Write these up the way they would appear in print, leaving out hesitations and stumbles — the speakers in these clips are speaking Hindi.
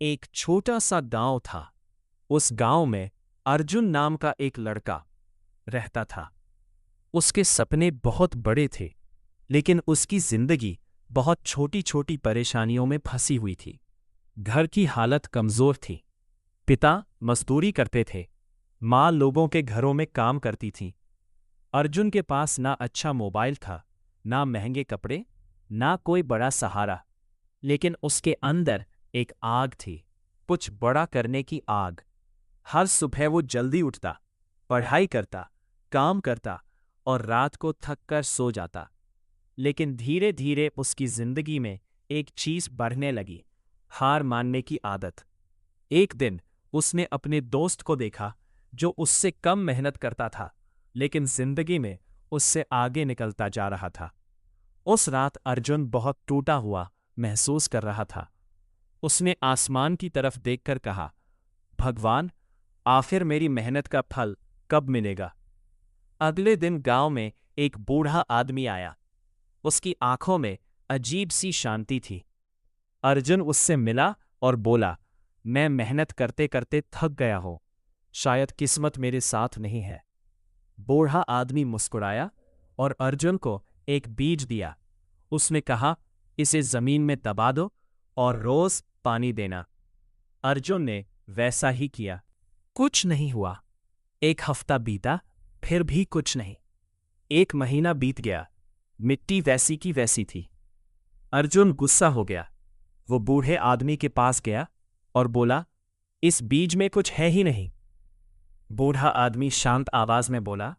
एक छोटा सा गांव था। उस गांव में अर्जुन नाम का एक लड़का रहता था। उसके सपने बहुत बड़े थे, लेकिन उसकी जिंदगी बहुत छोटी छोटी परेशानियों में फंसी हुई थी। घर की हालत कमजोर थी। पिता मजदूरी करते थे, माँ लोगों के घरों में काम करती थी। अर्जुन के पास ना अच्छा मोबाइल था, ना महंगे कपड़े, ना कोई बड़ा सहारा। लेकिन उसके अंदर एक आग थी, कुछ बड़ा करने की आग। हर सुबह वो जल्दी उठता, पढ़ाई करता, काम करता और रात को थक कर सो जाता। लेकिन धीरे धीरे उसकी जिंदगी में एक चीज बढ़ने लगी, हार मानने की आदत। एक दिन उसने अपने दोस्त को देखा जो उससे कम मेहनत करता था, लेकिन जिंदगी में उससे आगे निकलता जा रहा था। उस रात अर्जुन बहुत टूटा हुआ महसूस कर रहा था। उसने आसमान की तरफ देखकर कहा, भगवान, आखिर मेरी मेहनत का फल कब मिलेगा? अगले दिन गांव में एक बूढ़ा आदमी आया। उसकी आंखों में अजीब सी शांति थी। अर्जुन उससे मिला और बोला, मैं मेहनत करते करते थक गया हूं, शायद किस्मत मेरे साथ नहीं है। बूढ़ा आदमी मुस्कुराया और अर्जुन को एक बीज दिया। उसने कहा, इसे जमीन में दबा दो और रोज पानी देना। अर्जुन ने वैसा ही किया। कुछ नहीं हुआ। एक हफ्ता बीता, फिर भी कुछ नहीं। एक महीना बीत गया, मिट्टी वैसी की वैसी थी। अर्जुन गुस्सा हो गया। वो बूढ़े आदमी के पास गया और बोला, इस बीज में कुछ है ही नहीं। बूढ़ा आदमी शांत आवाज में बोला,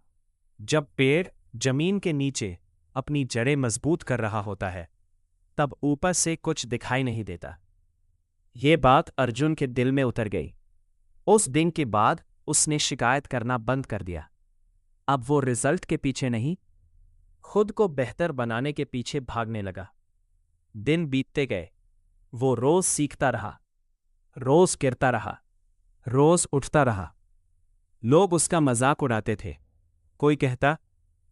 जब पेड़ जमीन के नीचे अपनी जड़ें मजबूत कर रहा होता है, तब ऊपर से कुछ दिखाई नहीं देता। ये बात अर्जुन के दिल में उतर गई। उस दिन के बाद उसने शिकायत करना बंद कर दिया। अब वो रिजल्ट के पीछे नहीं, खुद को बेहतर बनाने के पीछे भागने लगा। दिन बीतते गए। वो रोज सीखता रहा, रोज गिरता रहा, रोज उठता रहा। लोग उसका मजाक उड़ाते थे। कोई कहता,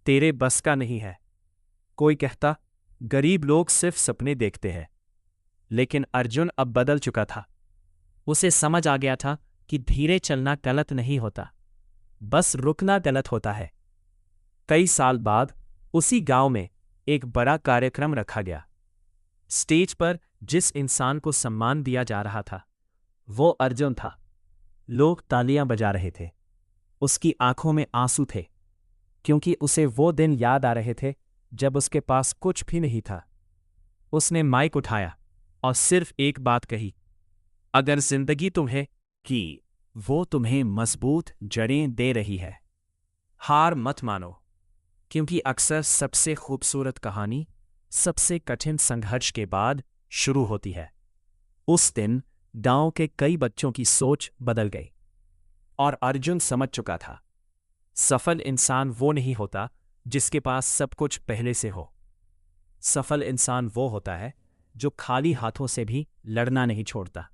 तेरे बस का नहीं है। कोई कहता, गरीब लोग सिर्फ सपने देखते हैं। लेकिन अर्जुन अब बदल चुका था। उसे समझ आ गया था कि धीरे चलना गलत नहीं होता, बस रुकना गलत होता है। कई साल बाद उसी गांव में एक बड़ा कार्यक्रम रखा गया। स्टेज पर जिस इंसान को सम्मान दिया जा रहा था, वो अर्जुन था। लोग तालियां बजा रहे थे। उसकी आंखों में आंसू थे, क्योंकि उसे वो दिन याद आ रहे थे जब उसके पास कुछ भी नहीं था। उसने माइक उठाया और सिर्फ एक बात कही, अगर जिंदगी तुम्हें कि वो तुम्हें मजबूत जड़ें दे रही है, हार मत मानो। क्योंकि अक्सर सबसे खूबसूरत कहानी सबसे कठिन संघर्ष के बाद शुरू होती है। उस दिन गांव के कई बच्चों की सोच बदल गई और अर्जुन समझ चुका था, सफल इंसान वो नहीं होता जिसके पास सब कुछ पहले से हो। सफल इंसान वो होता है जो खाली हाथों से भी लड़ना नहीं छोड़ता।